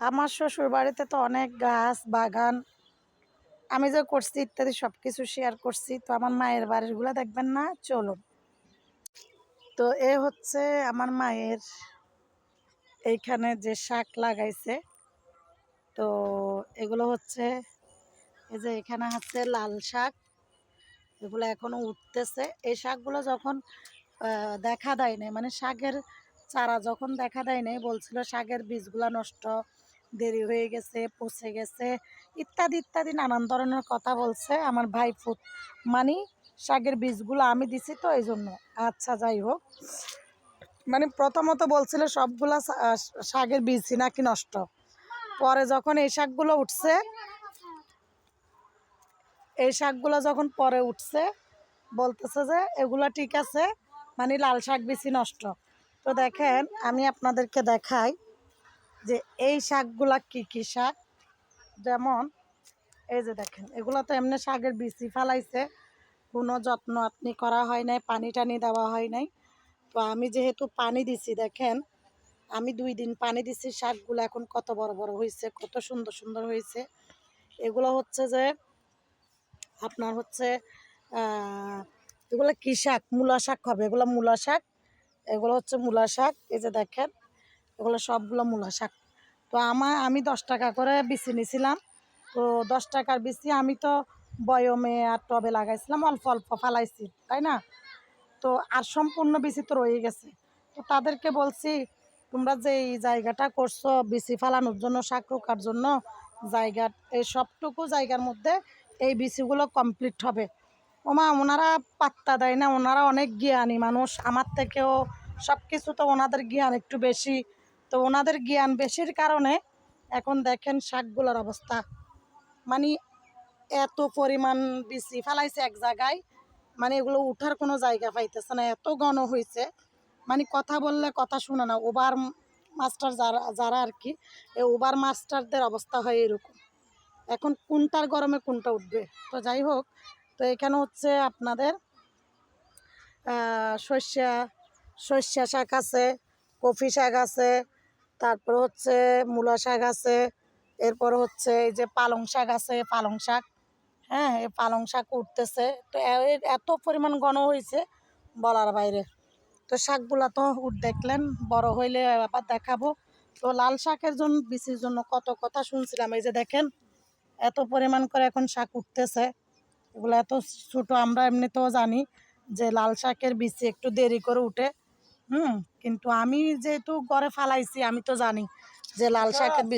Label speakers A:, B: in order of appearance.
A: আমার শ্বশুর বাড়িতে তো অনেক গাছ বাগান আমি যে করছি ইত্যাদি সবকিছু শেয়ার করছি। তো আমার মায়ের বাড়িগুলো দেখবেন না, চলুন। তো এ হচ্ছে আমার মায়ের এইখানে যে শাক লাগাইছে। তো এগুলো হচ্ছে এই যে এখানে আছে লাল শাক, এগুলো এখনো উঠতেছে। এই শাকগুলো যখন দেখা দেয় নাই, মানে শাকের চারা যখন দেখা দেয় নাই, বলছিল শাকের বীজগুলো নষ্ট, দেরি হয়ে গেছে, পচে গেছে, ইত্যাদি ইত্যাদি নানান ধরনের কথা বলছে আমার ভাই ফুট। মানে শাকের বীজগুলো আমি দিছি তো এই জন্য। আচ্ছা যাই হোক, মানে প্রথমত বলছিল সবগুলা শাকের বীজই নাকি নষ্ট। পরে যখন এই শাকগুলো উঠছে, এই শাকগুলো যখন পরে উঠছে বলতেছে যে এগুলা ঠিক আছে, মানে লাল শাক বেশি নষ্ট। তো দেখেন আমি আপনাদেরকে দেখাই যে এই শাকগুলা কি কি শাক। যেমন এই যে দেখেন, এগুলো তো এমনি শাকের বিচি ফালাইছে, কোনো যত্ন আপনি করা হয় নাই, পানি টানি দেওয়া হয় নাই। তো আমি যেহেতু পানি দিছি, দেখেন আমি 2 দিন পানি দিছি, শাকগুলো এখন কত বড় বড় হয়েছে, কত সুন্দর সুন্দর হয়েছে। এগুলো হচ্ছে যে আপনার হচ্ছে এগুলো কী শাক, মূলা শাক হবে, এগুলো মূলা শাক। এগুলো হচ্ছে মূলা শাক, এই যে দেখেন এগুলো সবগুলো মূলা শাক। তো আমি 10 টাকা করে বিচি নিছিলাম। তো 10 টাকার বিচি আমি তো বয়মে আর টবে লাগাইছিলাম, অল্প অল্প ফালাইছি, তাই না? তো আর সম্পূর্ণ বিচি তো রয়ে গেছে। তো তাদেরকে বলছি, তোমরা যে এই জায়গাটা করছো বিচি ফালানোর জন্য, শাক রোকার জন্য জায়গা, এই সবটুকু জায়গার মধ্যে এই বিচিগুলো কমপ্লিট হবে। ওমা ওনারা পাত্তা দেয় না, ওনারা অনেক জ্ঞানী মানুষ আমার থেকেও, সব কিছু তো ওনাদের জ্ঞান একটু বেশি। তো ওনাদের জ্ঞান বেশির কারণে এখন দেখেন শাকগুলোর অবস্থা, মানে এত পরিমাণ বিচি ফেলাইছে এক জায়গায়, মানে এগুলো উঠার কোনো জায়গা পাইতেছে না, এত ঘন হয়েছে। মানে কথা বললে কথা শুনে না, ওভার মাস্টার যারা যারা আর কি, এই ওভার মাস্টারদের অবস্থা হয় এরকম। এখন কোনটার গরমে কোনটা উঠবে। তো যাই হোক, তো এখানে হচ্ছে আপনাদের সর্ষা সর্ষা শাক আছে, কফি শাক আছে, তারপর হচ্ছে মূলা শাক আছে, এরপর হচ্ছে এই যে পালং শাক আছে, পালং শাক। হ্যাঁ, এই পালং শাক উঠতেছে। তো এত পরিমাণ ঘন হয়েছে বলার বাইরে। তো শাকগুলা তো দেখলেন, বড় হইলে আবার দেখাবো। তো লাল শাকের জন্য বিচির জন্য কত কথা শুনছিলাম, এই যে দেখেন এত পরিমাণ করে এখন শাক উঠতেছে। এগুলো এত ছোট, আমরা এমনিতেও জানি যে লাল শাকের বিচি একটু দেরি করে উঠে। কিন্তু আমি যেহেতু ঘরে ফালাইছি, আমি তো জানি যে লাল শাকের বিচি